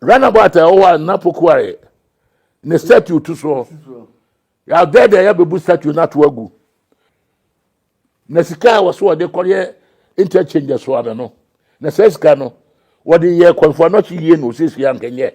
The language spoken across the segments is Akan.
runabout owa na pokuare ne statue to so ya dede ya bebu statue na to agu na sika wo so de kore interchange so abe no na sika no wo de ye konfo no chi ye no sisi ankenye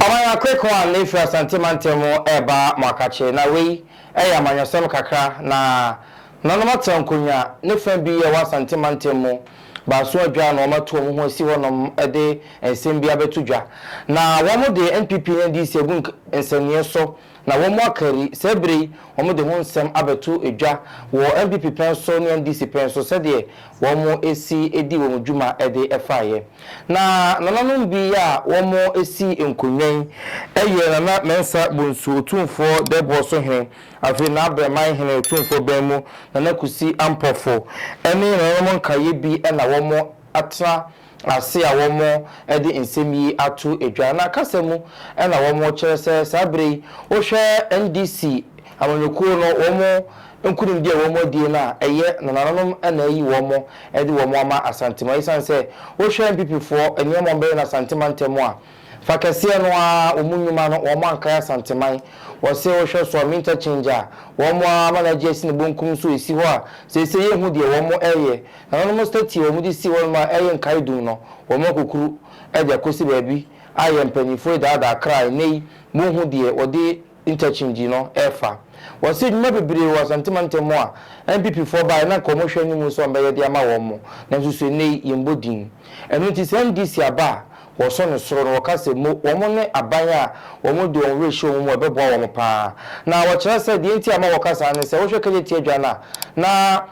Amaya quick one if you santimantemo eba makache na we amanyosem kakra na nanomatem kunya ne fa bi ye wa santimantemo ba so adwa na omato ho ho si wonom ede ensem bia betudwa na womo de NPP NDC egun ensenie so na womo akari sebre womo de ho nsem abetu edwa wo NPP penso ne NDC penso se de womo esi edi womo dwuma ede efaye na nananom bi ya womo esi enkonwen eye na mensa bonsu otumfo de boso hene afi na abeman hene otumfo bemu na nakusi ampofo ene nananom nkaye bi na womo atra ase a womo ede ensemi atu edwa na kasemu na womo kyerese sabre wo hwe NDC amanyekuo no womo nkurum die womo die na eye nananom na yi womo ede womo ama asantema isanse wo hwe MPP fo enemo mbe na asantema ntemo a fakase no a omunyuma no womo anka asanteman wo se wo hwe so interchange a womo ama je si ne bonkum so esi ho a se ye hu die womo eye nananom stati womo di si womo eye nkai dum no womo kokuru ede kosi baabi aye mpanifo da krai nei mu hu die wode interchange no efa wasi dwuma bebre wa santimantemo a MPP for by na commotion ni mu so mbeye de ama wo mo na nsusu nei yembodin enu ti sem DC aba wo so no soro no kase mo wo mo ne aban a wo mo de on ratio mo bebo wo mo pa na wo kire se de nti ama wo kasa ne se wo hwe kele ti adwa na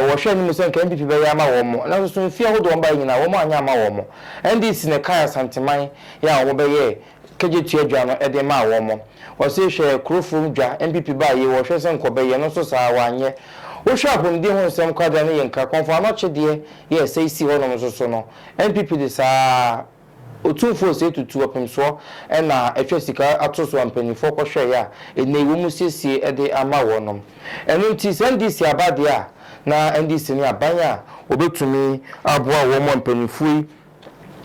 wo hwe ni mu se nka MPP be ya ama wo mo na nsusu fi ahodo mba nyina wo mo anya ama wo mo NDC ne kaya santiman ya wo be ye keje ti adwa no e de ma wo mo wasi hwe krofum dwa MPP ba ye wo hwe se nkobe ye no so sa wanye wo hwe apomdi ho nsem kwada ne yenka konfo anoche de ye sei si ho no so no MPP de sa otumfo se tutu opemso na etwe sika atoso ampanifo ko hwe ya ene wo mu siesie e de ama wonom enu nti NDC abade a na NDC ni abanya obetumi aboa wo mo ampanifo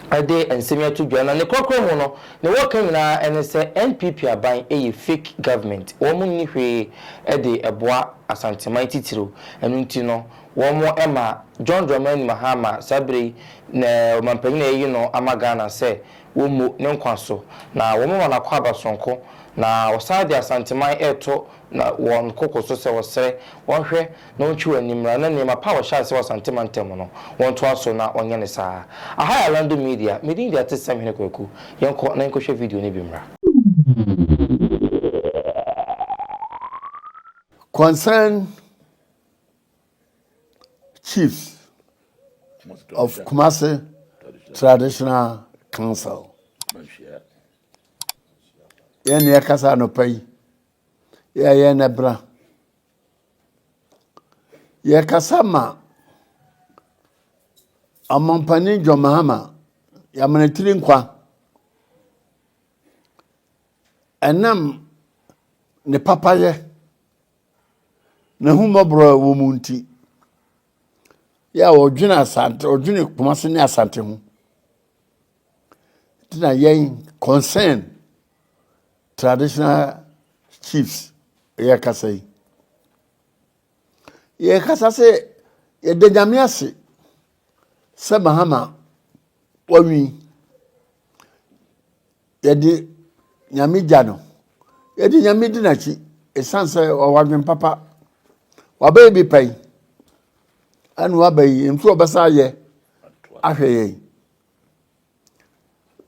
ade ensemi atudwa na ne kokoro mu no ne wokan na enese NPP aban fake government wo mu ni hwe ede eboa asanteman titiro enu nti no wo mo ema John Dramani Mahama sabre na mampanyina yi no amagana se wo mu ne nkwaso na wo mo na kwa abasonko na wasade asanteman eto na won kokoso se wosere won hwe na onchi animra na nema power share se wasanteman temo no won to aso na onye ne saa aha Alandu Media medin dia tesam hene kwaku yenko na hwe video ne bimra concern Cheifs of Kumasi Traditional Council. Yen yakasa no pay. Yen ebra. Yakasa ma amampani Jomahama yamanetiri nkwa. Enam ne papaye ne humobro wo munti. Ya odwina asante odwini Kumasi ne asante ho tina yen concern traditional chiefs ya kasai ye kasase ye de nyamiase se Mahama wawi ye de nyamija no ye de nyamidi nachi esanse owadwen papa wababy pai anu abayi mfu obasa ye ahwe ye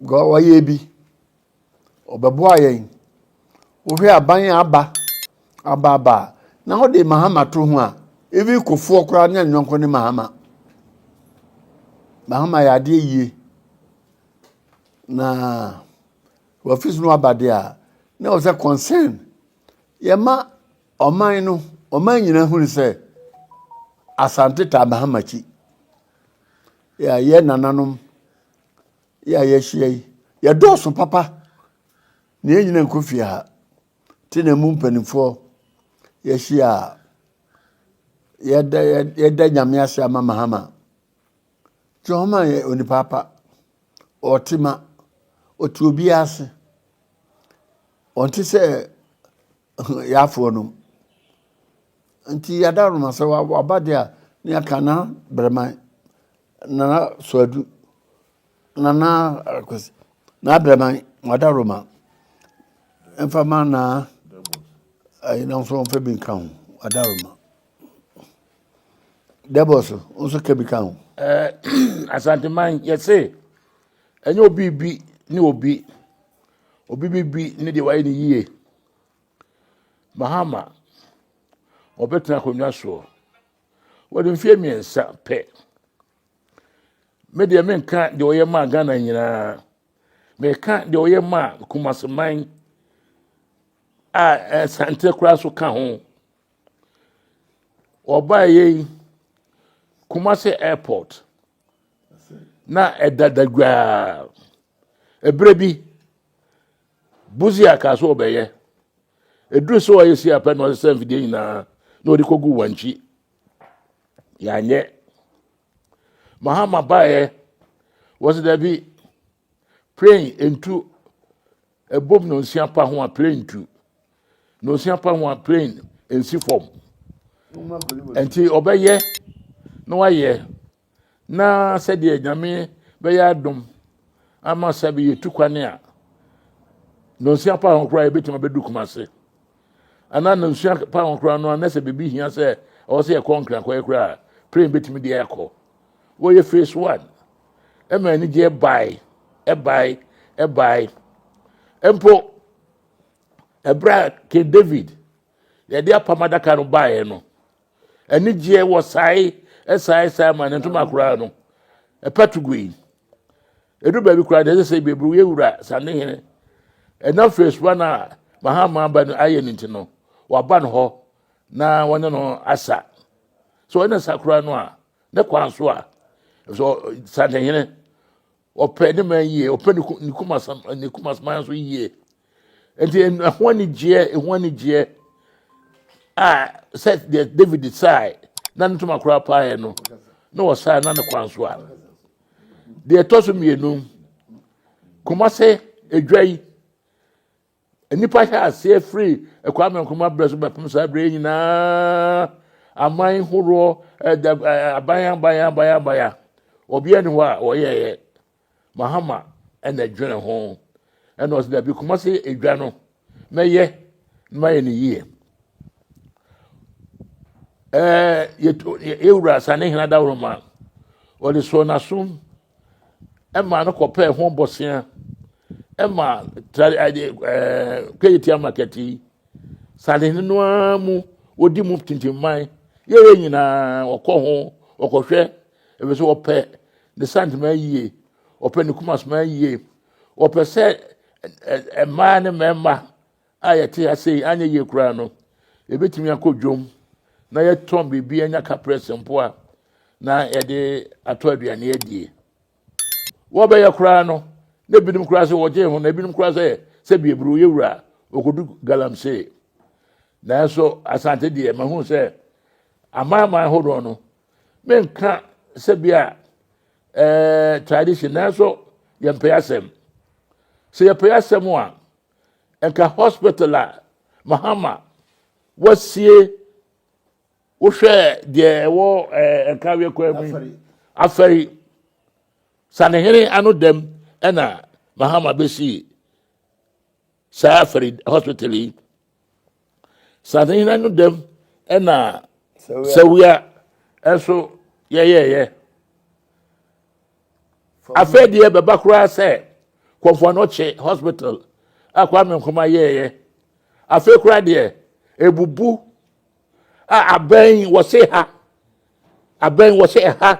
go waye bi obebo aye ohwe aban aba na ho de Mahama to ho a evi kofu okra na nyonko ne Mahama ya de yie na office no abade a na o se concern ye ma oman nyina hunu se asante ta Mahama chi ya ye nananom ya ye hye ya doso papa ne nyina nkofia ti na mu mpanifo ye hye yɛda nyame ase ama mahama Johoma ye onipapa otima otuobi ase onti se yafo no nti yadaruma se wabade a ne akana breman nana soadu nana kwesi na breman wadaruma enfama na ayina so mfa bi nkan wadaruma deboso unso kebika ho asante man yese enye obi ni obi ni de waye ni yie mahama obetra konwa so wodi mfie miensa pe me de menka de oye ma Ghana nyina me ka de oye ma Kumasi man a sante kura so ka ho obaye Kumasi airport na edadagwa ebrebi buzi aka so obeye eduru so ayesi apa no se video nyina na odi kogu wanchi ya nye mahama bae was there be praying into a bomb no siapa ho a plane to no siapa ho a plane en si form enti obeye no waye na sede nyame be ya dom ama sabi yetukwane a no siapa ho kra ebetima bedu Kumasi ana no siapa ho kra no na se bebi hia se o se e konkra kwa kra plane betimi de ekọ wo ye phase 1 e ma ni je buy empo ebra ke David ye dia pamadaka no buy no eni je wo sai ma ne ntoma kura no e patugui edu ba bi kura de se bebru ye wura sane hene ena phase 1 a mahama ba no aye nti no wa ba no ho na wone no asa so ena sakura no a ne kwanso a so sane hene ope ne man yie ope ni Kumasi man so yie enti ehwani je set the David decide na ntoma kura pa no no wasa na ne kwanso a de etoso mienu Kumasi edwai enipa sha ase free ekwame nkoma breso bepem sa bre nyina aman horo abaya obi ani ho a oyeye mahama ena dwene ho ena os da bi Kumasi edwa no meye maye ni yie ewura sane hina da roma wole so na sum ema no kope ho bosia ema kweti marketi sane no amu odi mu tintimman ye nyina okọ ho okohwe ebe so ope the sandman yie ope ni Kumasi man yie ope se ema ne memma ayete ase anye ye kura no ebetimi akodwom na ye tom bibi anya ka presempo a na ye de ato aduane adie wo be ye kura no na binim kura se woje ho na binim kura se biebru ye wura okodu galamse na so asante die mahu se amama hodo no menka se bia tradition na so ye mpeyasem se ye peyasem a enka hospital a mahama wasie wo hwe de wo enka we kwa mu afari sanehene anu dem ena mahama besi Safari hospital sanehene anu dem ena sawia eso ye afedi e beba kura se kwofo no che hospital akwa me nkoma ye afe kura de ebubu aben wo se ha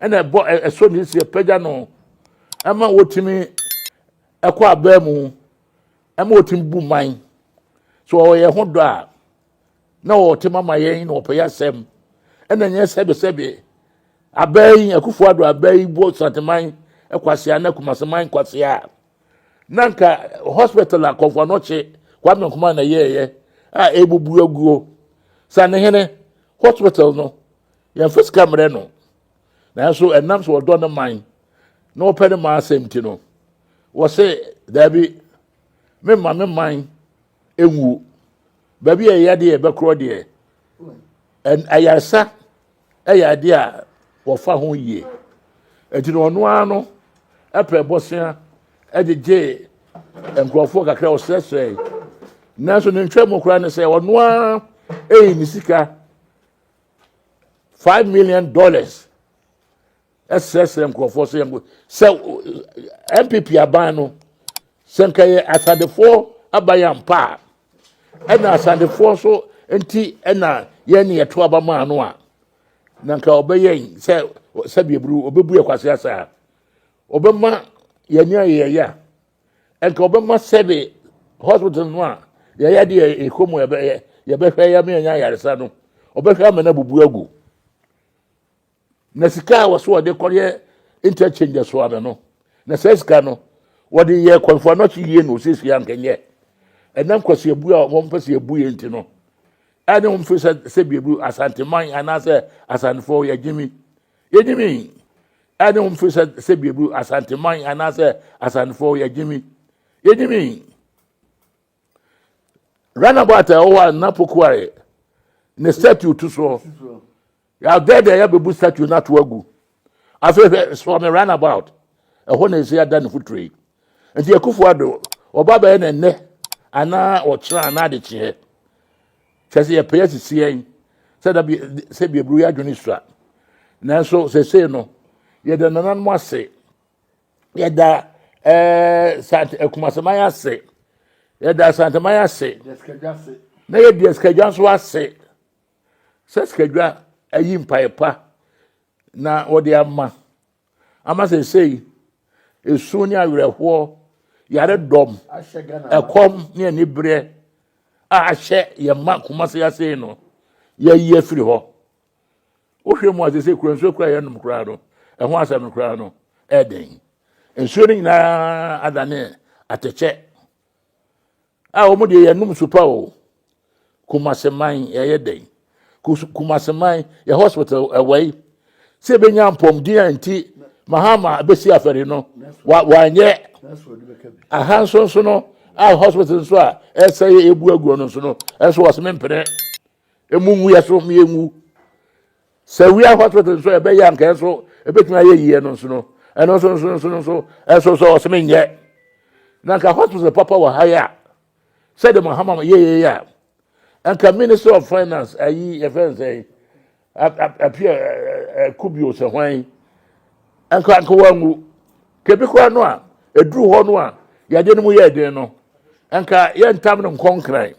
ena bo eso ni se pega no ama wotimi ekwa aben mu ama wotimi bu man so ye ho do a na wotima ma ye no opeya sem ena nye sebe aben akufo ado aben bo santeman ekwase na Kumasi man kwase a nanka hospital akofo no che kwa me nkoma na ye ebubu aguo sanehene hospital no yɛn first camera no na so ɛnam so wɔdɔ no man na wɔpɛ ne ma asɛm ti no wɔsɛ dabi me man enwu baabi a yɛde yɛbɛkorɔ deɛ ayaresa ɛyɛ ade a wɔfa ho yie ɛti no ɔno ara no ɛpɛ bɔsea ɛgyegye nkurɔfoɔ kakra ɔsrɛsrɛ nanso ne ntwam koraa ne sɛ ɔno ara ɛyi ne sika $5 million ɛsrɛsrɛ nkurɔfoɔ sɛ MPP aban no sɛ nka yɛ asadefoɔ abayɛ mpa a ɛna asadefoɔ so nti ɛna yɛne yɛto aba maa no a na nka ɔbɛyɛ sɛ bieburu ɔbɛbu yɛ kwase asa ɔbɛma yɛne ayɛyɛ nka ɔbɛma sɛbe hospital no a yɛyɛ de ekomu yɛbɛhwɛ yɛ me nya yaresa no ɔbɛhwɛ ama na bubu agu na sika a wɔso wɔde kɔyɛ interchange so ame no na sɛ sika no wɔde yɛ kɔnfo no chi yie no sisia nkenye ɛnam kwase abu a wɔn pɛ sɛ abu yɛ nti no ɛne wɔn fɛ sɛ biebu asanteman anaasɛ asanfo yɛ gyimi ɛne wɔn fɛ sɛ biebu asanteman anaasɛ asanfo yɛ gyimi runabout a wɔwɔ na pokuare ne statue to so ya dede ya bebu statue na to agu afefe so me runabout ɛhɔ na esi ada ne futre nti Akufo Addo oba ba ye ne ana ɔkyerɛ ana de kyeɛ kyɛse yɛ pɛyɛ sisiɛn sɛ da bi sɛ bi eburu ya dwene sua nanso sese no yɛ da nanan mo ase yɛ da sant ekumaseman ase yɛ da santeman ase na yɛ di skadwa so ase sɛ skadwa ayi mpaepa na wɔde ama sesei esu ne awerɛhoɔ yare dɔm ɛkɔm ne anibrɛ a ahyɛ yɛma Kumasi ase no yɛyi afiri hɔ wohwɛ mu asese kura nsuo kura yɛnom kura no ɛho asɛm kura no ɛden nsuo no nyinaa adane atɛkyɛ a wɔn de yɛnom supa o Kumasi man yɛyɛ den Kumasi man yɛ hospital ɛwɔyi sɛ benya mpɔmdin anti mahama besi afɛre no wanyɛ aha nso no a hospital nso a ɛsɛ ebu agu no nso no ɛso wɔ sɛm mpene emu nwu yɛ so me nwu sɛ wia hospital nso ɛbɛyɛ anka ɛso ɛbɛtumi ayɛ yie no nso no ɛno nso ɛso so wɔ sɛm nyɛ na nka hospital papa wɔ ha ya sɛ de mahama yɛ ya anka Minister of Finance ayi yɛfɛn apia kubio sɛ hwan anka wangu kebi kwa no a eduru hɔ no a yɛde no mu yɛ den no anka yɛntam no nkonkran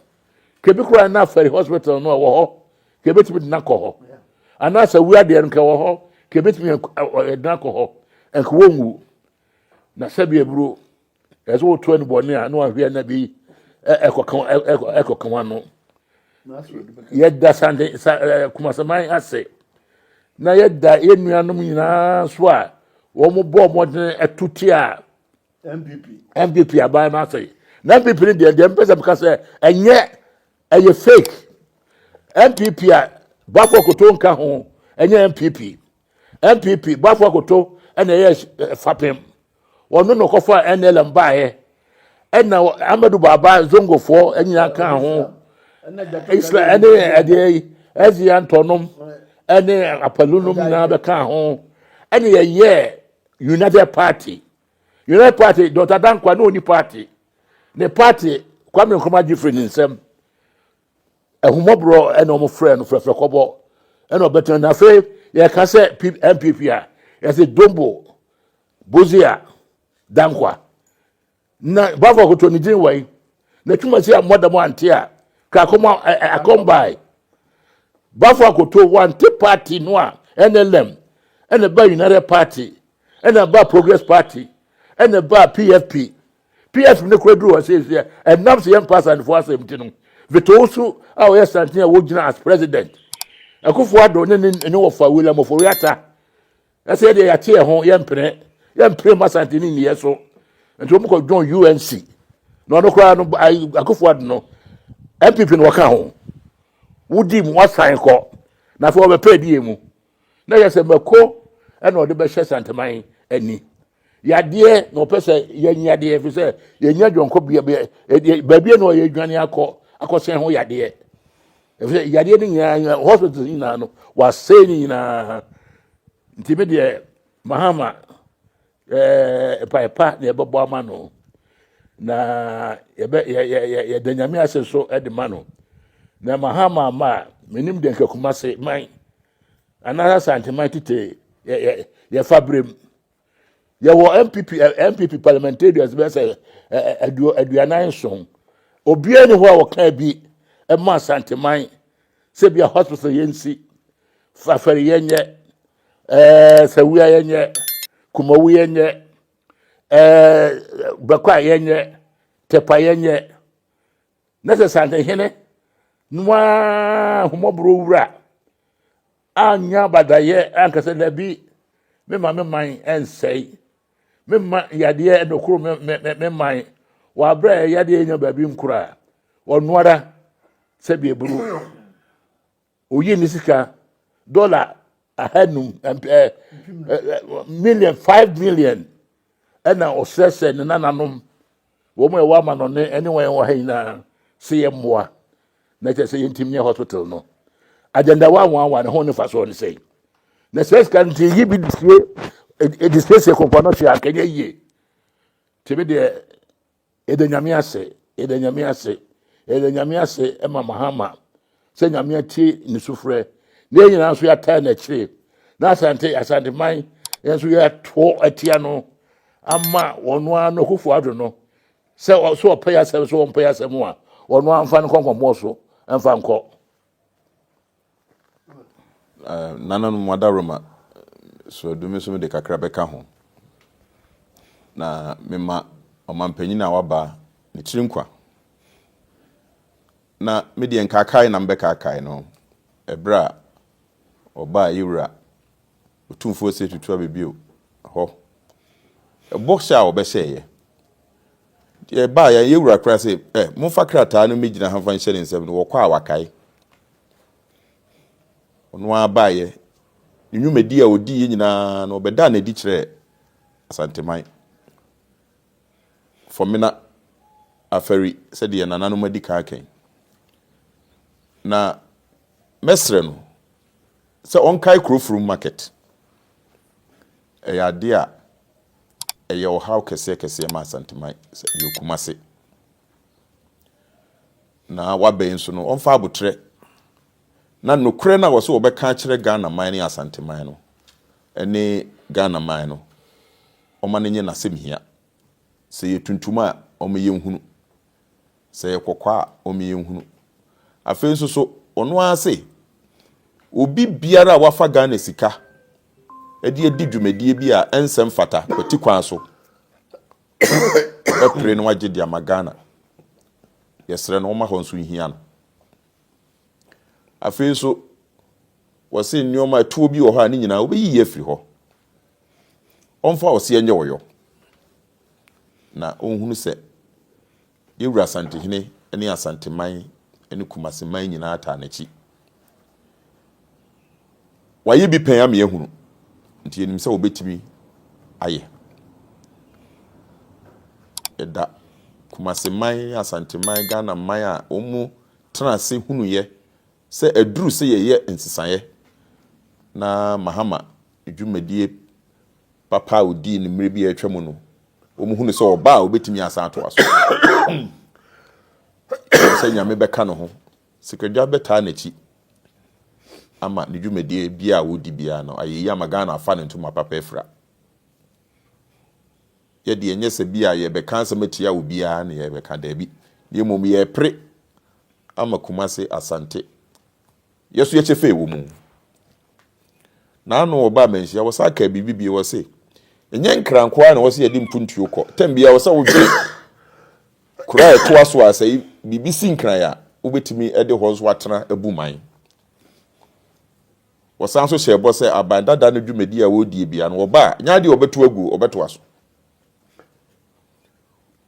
kebi kwa na afɛre hospital no a wɔ hɔ kebi timi na kɔ hɔ anaasɛ wia de nka wɔ hɔ kebi timi na kɔ hɔ anka wongu na sɛbi eburo ɛso woto ani bɔne a no ahwɛ na bi ɛkɔkan no yɛda sande Kumaseman ase na yɛda yɛnuanom nyinaa so a wɔn bɔ mɔden ɛtuti a MPP aban ma ase na MPP ne deɛ mpɛsɛ bɛka sɛ ɛyɛ fake MPP a bafo akoto nka ho ɛnyɛ MPP bafo akoto ɛna ɛyɛ fapem wɔn no kɔfa NLM baayɛ ɛna Amadu Baba Zongofoɔ ɛnyina ka ho Israel ɛne ɛdeɛ ɛzia ntɔnom ɛne apalunum na bɛka ho ɛne yɛyɛ United Party Dr. Dankwa no ni party ne party Kwame Nkrumah different nsɛm ɛhumɔborɔ ɛna ɔmo frɛ no frɛfrɛ kɔbɔ ɛna ɔbɛtɛn na afei yɛka sɛ MPP a yɛsɛ Dombo Bozia Dankwa na bafo akoto ne din wai na twuma si amoda mo ante a ka kɔma akombai bafo akoto wante party no a NLM ɛna ba United Party ɛna ba Progress Party ɛna ba PFP ne kwadru wɔ sɛ ɛnam sɛ yɛn pasan fo asɛm ti no vetosu a ɔyɛ santen a wogyina as president Akufo Addo ne wɔ fa William Oforiata ɛsɛ de yɛate ho yɛmpere masanten ni yɛ so nti wɔn kɔ join UNC na ɔno koraa no Akufo Addo no MPP no wɔka ho wodi mu wasan kɔ na for be pay die mu na yese mako e na ode be hye santeman ani yade no pese yanyade fi se yanya dwonko bia bia no ye dwane akosen ho yade fi yade ni hospital ni na no wasay ni na ntime de mahama paipa na ebobo ama no na ye danyame ase so edema no na mahama ma menim de Kumasi man another santeman tete ye fabrem ye wo MPP parliamentarians be say aduanan so obia ni ho a wo ka bi e ma santeman se bia hospital yensi fafari yenye sawia yenye kumawu yenye bakwa yenye tepa yenye nese sante hene nwa humobro wura anya badaye ankase nabi me ma me man ensei me ma yade enokuru me man wa bra yade nya babi nkura onuara se bi eburu oyi ni sika dollar ahanum million 5 million ena osese ne nananom wo mo e wa ma no ne anyway wo ha ina se ye moa na che se yentim nye hospital no agenda 111 ne ho ne faso ne sei na ses kan ti yi bi disie edisese ko no hwe akanya yie tebe de edanyame ase ema mahama se nyame ati ni sufre ne nyina so ya ta na chire na asante man yenso ya to atia no ama wono ano kufu ado no se so paya se so paya se mo a wono amfa ne konkomo so amfa nko nana no madaroma so dumi so me de kakra beka ho na mema omampanyina waba ne chirinkwa na medien kakai na mbeka kakai no ebra oba yura otumfo se tutu abebio ho boxa obehye ye ba ya yura kra se mumfa krata no megina hanfa nhyere nsem no wokwa awakai ono abaye nnwumedi a odi nyina no obeda na di kire asanteman fomina afari se de nana no madi kakai na mesre no se onkai krofuru market ade a eye o how kese ma santimai yo Kumasi na wabe nso no onfa abutre na nokure na wo so obeka kire Ghana man ni asantimai no ene Ghana man no omanenye na semhia se yetuntuma omeye nhunu se yekokwa omeye nhunu afen so ono ase obi biara wafa Ghana sika edi dwumedie bi a ensem fata kwati kwan so epre no wagye dia magana yesre no ma ho nso hia no afi so wose nneoma tuo bi wo ha ni nyina obeyi yefri ho onfa wose enye woyo na onhunu se yewura asante hene ene asante man ene Kumasi man nyina ata nachi waye bi pen am yehunu nti enim se obetimi aye eda Kumasi man asante man Ghana man a omu trase hunu ye se eduru se ye nsisaye na mahama edwumedie papa odi ni mre bi atwam no omu hunu se oba obetimi asanto aso se nyame beka no ho sikadwa beta na chi ama ne dwumedie bia wodi bia no ayeyi amagana afa ne ntuma papa efra ye de enye se bia ye beka nsamatia wo bia na ye beka da bi ye mom ye pre ama Kumasi asante yeso ye chefe wo mu na no oba menhia wo saka bibibi wo se enye nkranko a na wo se ye di mpuntuo ko tambia wo se wo dwe kura eto aso asai bibisi nkran ya obetimi ede ho so atena abuman wasanso shebo se abandada no dwumedi a wodi bia no oba nya de obeto agu obeto aso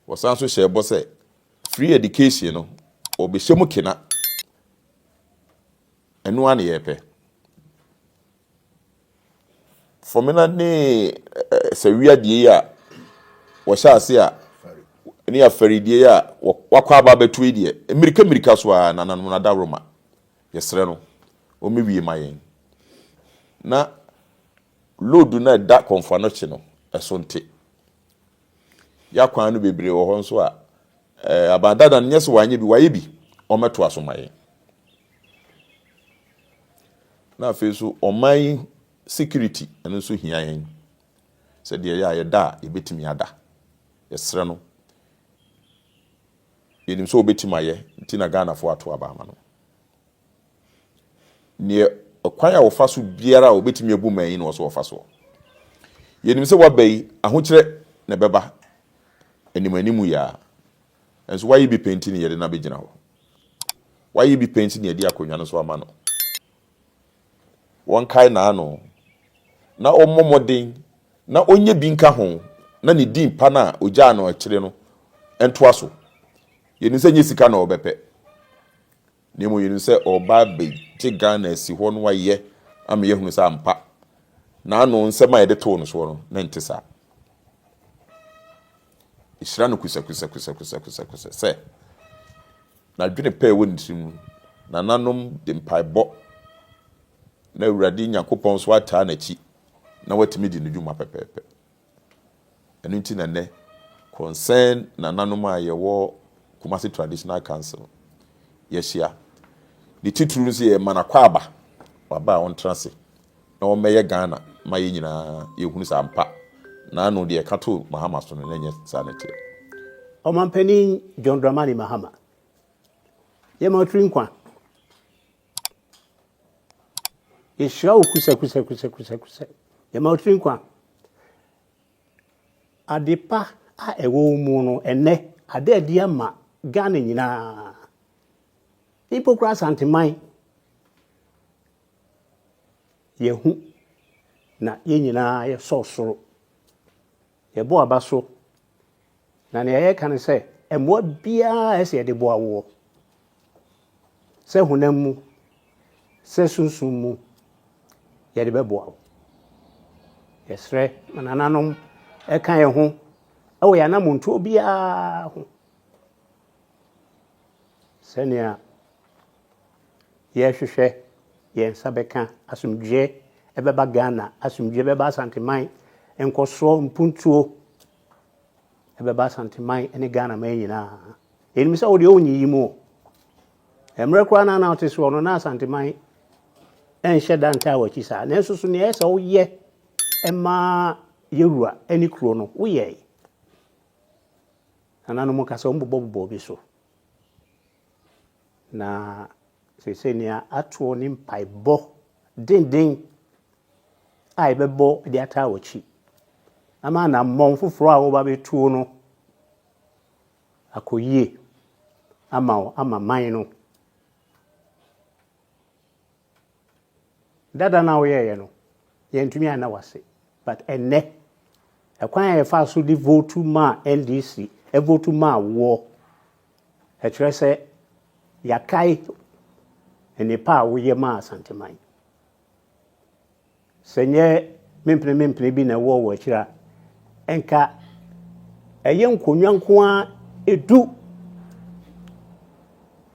wasanso shebo se free education no obehye mu kina enu ane yepe Fomina ne sawia die ya wo sha ase a ne ya faridie ya wakwa aba betu die mirika so a nanan na da roma yesre no o mewie mayen na load na da konfa no che no esonte yakwan no bebre wo ho nso a abandada nyeso wanye bi waye bi o meto aso mayen na afeso oman security eno nso hia yen se de ya da ebetimi ada yesre no yenim so obetimi aye ntina Ghana fo ato aba ama no ne okwan a wo fa so biara obetimi abu man no so wo fa so yenim se wabai ahokire ne beba animu ya enso wayi bi painting yede na begina ho wayi bi painting yede akonwa no so ama no won kai na ano na omomoden na onye bi nka ho na ne din pa na oja no akire no entoa so yenim se nye sika na obepe nemo yenim se oba be ti Ghana si ho no waye am ye hunu sa ampa na ano nsema yede to no so no na ntisa isra no kusa se na dwene pe wo ntim na nanom de mpaebɔ na awurade Nyankopɔn so ata na chi na watimi di nedwuma pepepe enu nti na ne concern na nanom a yewo Kumasi Traditional Council yeshia the titulu se manakwa aba waba on transe na o meye Ghana ma ye nyina ye hunu sa ampa na anu de kato Mahama so no nenye sanete Omampeni John Dramani Mahama ye ma trinkwa ye shira okusa ye ma trinkwa adepa a ewo mu no ene ade adi ama Ghana nyina Hypocrite santimai yehu na ye nyina ye sosoro ye bo abaso na ne ye kan se emwa bia ese ye de bo awo se hunamu se sunsumu ye de bebo awo yesre manananom e kan ye ho awo ya na muntu bia ho senia ye hwehwe ye nsabeka asumdwe ebeba Ghana asumdwe beba santimai enkoso mpuntuo ebeba santimai ene Ghana man nyina enim se odi onyi yimo emre kwa na na otiso no na santimai enhye danta wachi sa na susu ne ese wo ye ema yewura eni kro no wo ye ananu mo kasa mbobo bi so na sesenia atuo ni mpaebɔ dindin ai bɛbɔ de ata wachi ama na mmɔn foforo a wo ba betuo no akoyie ama man no dada na wo ye no ye ntumi ana wase but enne ekwan ye fa so di vote ma NDC e vote ma wo e kyerɛ sɛ yakai ene pa wo ye ma santimai senye mempene bi na wo akira enka eye nkonwa nko a edu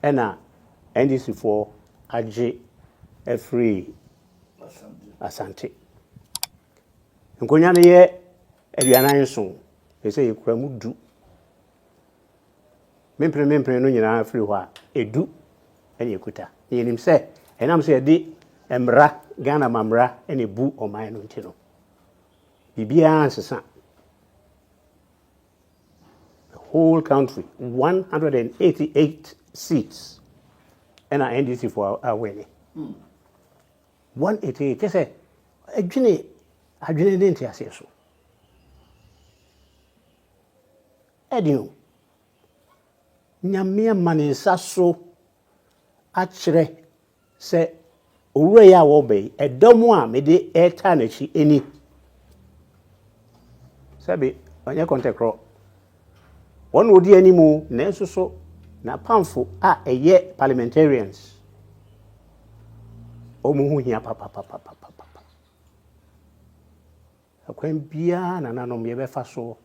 ena NDC for age free asante nkonwa ne ye aduanan so ese yekura mu du mempene no nyina free ho a edu ene ekuta yenim se enam se de emra Ghana mamra ene bu oman no ntino bibia ansesa the whole country 188 seats and NDC for our winning 188 they say adwene didn't ase so edio nyame manisa so akire se owura ya wo be edomu a mede eta na chi eni sabe onye kontekro won odi animu na enso na pamfo a eye parliamentarians omu hu hia papa akwan bia na nanom ye befa so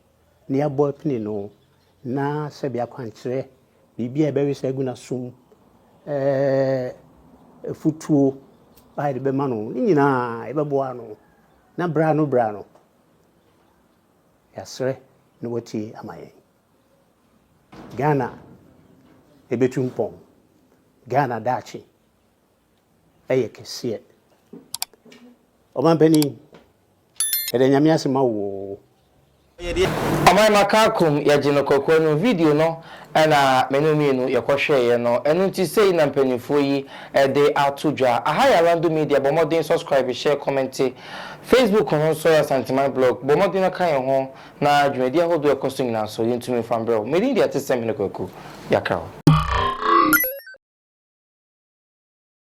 ne abo pini no na se bia kwankyere bibia e be wi se gu na sum futuo ba de be ma no ni nyina e be boa no na bra no yasre no wati amaye Ghana ebetumpon Ghana dachi eye kese omanpeni ede nyame asema wo Amai makakum ya jino kokwo no video no na menuminu yakohwe ye no enu nti sei na mpanifo yi de atudwa aha ya Alandu Media bomodin subscribe share comment Facebook no so ya Santiman blog bomodin kan ye ho na dwumadi ahodo ekoso nyina so yintumi fambrel medin dia tesem ne kokwo yakra